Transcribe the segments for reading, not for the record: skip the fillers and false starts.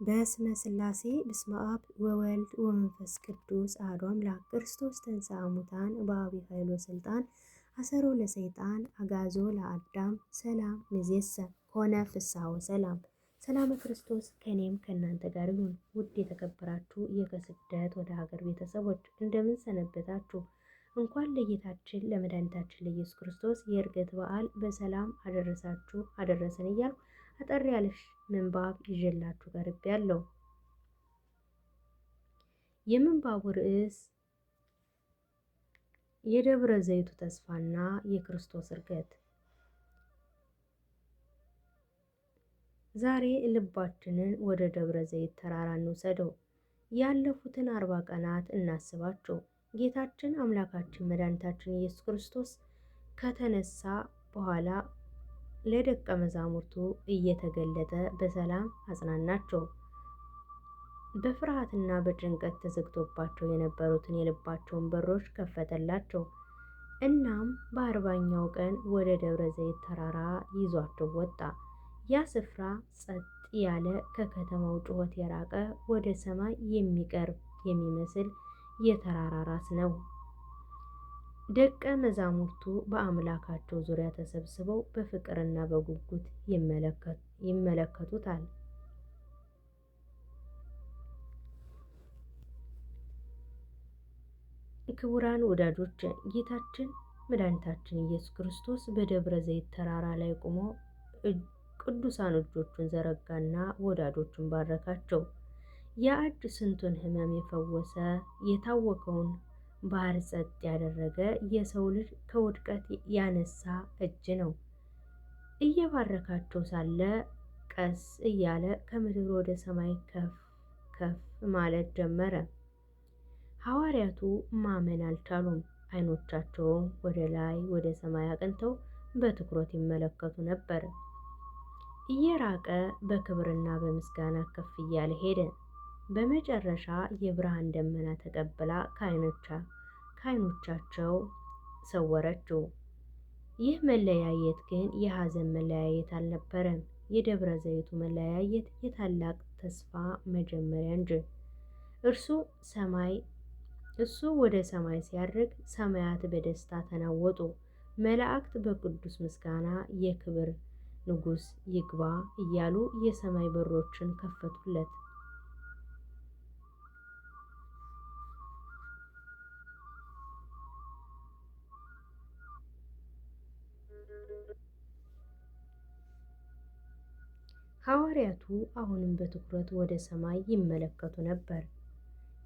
በስመ ሥላሴ በስመ አብ ወወልድ ወመንፈስ ቅዱስ አሐዱ አምላክ ክርስቶስ ተንሥአ እሙታን በዐቢይ ኃይል ወሥልጣን አሰሮ ለሰይጣን አግዓዞ ለአዳም ሰላም እምይእዜሰ ኮነ ፍስሐ ወሰላም። ሰላም ክርስቶስ ከእኔም ከእናንተ ጋር ይሁን። ውድ የተከበራችሁ ከስደት ወደ ሀገር ቤተሰቦች እንደምን ሰነበታችሁ? እንኳን ለጌታችን ለመድኃኒታችን ለኢየሱስ ክርስቶስ የዕርገት በዓል በሰላም አደረሳችሁ አደረሰን እያልኩ አጠር ያለሽ ምንባብ ይዤላችሁ ቀርቤያለሁ። የምንባቡ ርዕስ የደብረ ዘይቱ ተስፋና የክርስቶስ ዕርገት። ዛሬ ልባችንን ወደ ደብረ ዘይት ተራራ እንውሰደው። ያለፉትን 40 ቀናት እናስባቸው። ጌታችን አምላካችን መድኃኒታችን ኢየሱስ ክርስቶስ ከተነሳ በኋላ ለደቀ መዛሙርቱ እየተገለጠ በሰላም አጽናናቸው። በፍርሃትና በጭንቀት ተዘግቶባቸው የነበሩትን የልባቸውን በሮች ከፈተላቸው። እናም በ40ኛው ቀን ወደ ደብረ ዘይት ተራራ ይዟቸው ወጣ። ያ ስፍራ ጸጥ ያለ፣ ከከተማው ጩኸት የራቀ፣ ወደ ሰማይ የሚቀርብ የሚመስል የተራራ ራስ ነው። ደቀ መዛሙርቱ በአምላካቸው ዙሪያ ተሰብስበው በፍቅርና በጉጉት ይመለከቱታል። ክቡራን ወዳጆች፣ ጌታችን መድኃኒታችን ኢየሱስ ክርስቶስ በደብረ ዘይት ተራራ ላይ ቆሞ ቅዱሳን እጆቹን ዘረጋና ወዳጆቹን ባረካቸው። ያ እጅ ስንቱን ሕመም የፈወሰ፣ የታወከውን ባህር ጸጥ ያደረገ፣ የሰው ልጅ ከውድቀት ያነሳ እጅ ነው። እየባረካቸው ሳለ ቀስ እያለ ከምድር ወደ ሰማይ ከፍ ከፍ ማለት ጀመረ። ሐዋርያቱ ማመን አልቻሉም። ዓይኖቻቸውም ወደ ላይ ወደ ሰማይ አቅንተው በትኩረት ይመለከቱ ነበር። እየራቀ በክብርና በምስጋና ከፍ እያለ ሄደ። በመጨረሻ የብርሃን ደመና ተቀብላ ከዓይኖቻቸው ሰወረችው። ይህ መለያየት ግን የሐዘን መለያየት አልነበረም። የደብረ ዘይቱ መለያየት የታላቅ ተስፋ መጀመሪያ እንጂ። እሱ ወደ ሰማይ ሲያርግ ሰማያት በደስታ ተናወጡ። መላእክት በቅዱስ ምስጋና የክብር ንጉሥ ይግባ እያሉ የሰማይ በሮችን ከፈቱለት። ሐዋርያቱ አሁንም በትኩረት ወደ ሰማይ ይመለከቱ ነበር።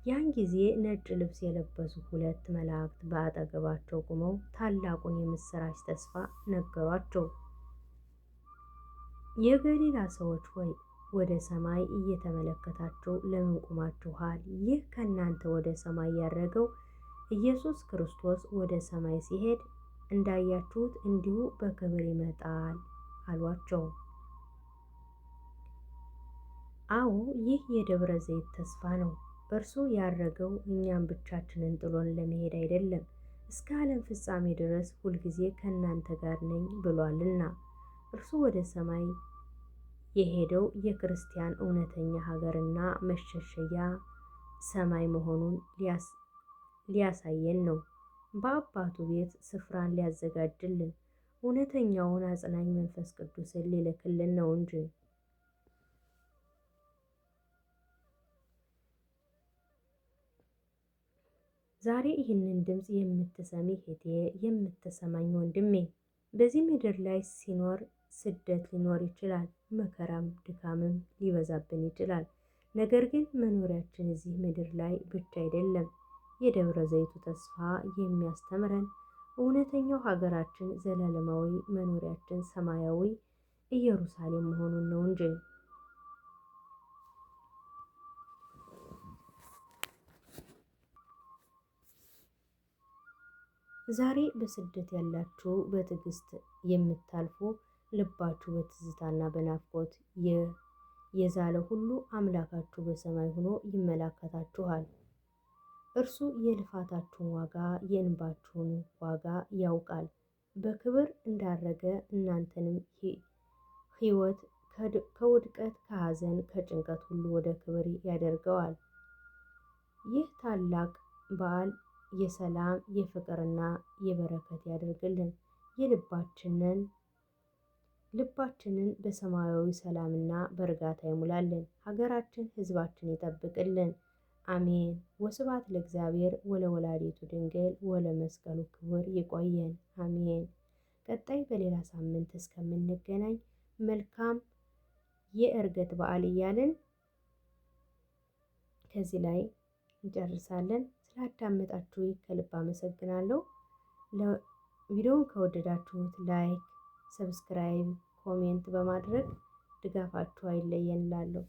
ያን ጊዜ ነጭ ልብስ የለበሱ 2 መላእክት በአጠገባቸው ቆመው ታላቁን የምሥራች ተስፋ ነገሯቸው። የገሊላ ሰዎች ሆይ፣ ወደ ሰማይ እየተመለከታችሁ ለምን ቆማችኋል? ይህ ከእናንተ ወደ ሰማይ ያረገው ኢየሱስ ክርስቶስ ወደ ሰማይ ሲሄድ እንዳያችሁት እንዲሁ በክብር ይመጣል አሏቸው። አዎ፣ ይህ የደብረ ዘይት ተስፋ ነው። እርሱ ያረገው እኛም ብቻችንን ጥሎን ለመሄድ አይደለም፣ እስከ ዓለም ፍጻሜ ድረስ ሁልጊዜ ከእናንተ ጋር ነኝ ብሏልና። እርሱ ወደ ሰማይ የሄደው የክርስቲያን እውነተኛ ሀገርና መሸሸጊያ ሰማይ መሆኑን ሊያሳየን ነው። በአባቱ ቤት ስፍራን ሊያዘጋጅልን፣ እውነተኛውን አጽናኝ መንፈስ ቅዱስን ሊልክልን ነው እንጂ። ዛሬ ይህንን ድምፅ የምትሰሚ እህቴ፣ የምትሰማኝ ወንድሜ፣ በዚህ ምድር ላይ ሲኖር ስደት ሊኖር ይችላል። መከራም ድካምም ሊበዛብን ይችላል። ነገር ግን መኖሪያችን እዚህ ምድር ላይ ብቻ አይደለም። የደብረ ዘይቱ ተስፋ የሚያስተምረን እውነተኛው ሀገራችን፣ ዘላለማዊ መኖሪያችን ሰማያዊ ኢየሩሳሌም መሆኑን ነው እንጂ። ዛሬ በስደት ያላችሁ፣ በትዕግስት የምታልፉ፣ ልባችሁ በትዝታና በናፍቆት የዛለ ሁሉ አምላካችሁ በሰማይ ሆኖ ይመለከታችኋል። እርሱ የልፋታችሁን ዋጋ የእንባችሁን ዋጋ ያውቃል። በክብር እንዳረገ እናንተንም ሕይወት ከውድቀት፣ ከሐዘን፣ ከጭንቀት ሁሉ ወደ ክብር ያደርገዋል። ይህ ታላቅ በዓል የሰላም የፍቅርና የበረከት ያደርግልን። ልባችንን በሰማያዊ ሰላምና በእርጋታ ይሙላልን። ሀገራችን፣ ሕዝባችን ይጠብቅልን። አሜን። ወስብሐት ለእግዚአብሔር ወለወላዲቱ ድንግል ወለመስቀሉ ክቡር። ይቆየን። አሜን። ቀጣይ በሌላ ሳምንት እስከምንገናኝ መልካም የዕርገት በዓል እያልን ከዚህ ላይ እንጨርሳለን። ስላዳመጣችሁ ከልብ አመሰግናለሁ። ቪዲዮውን ከወደዳችሁት ላይክ፣ ሰብስክራይብ፣ ኮሜንት በማድረግ ድጋፋችሁ አይለየን እላለሁ።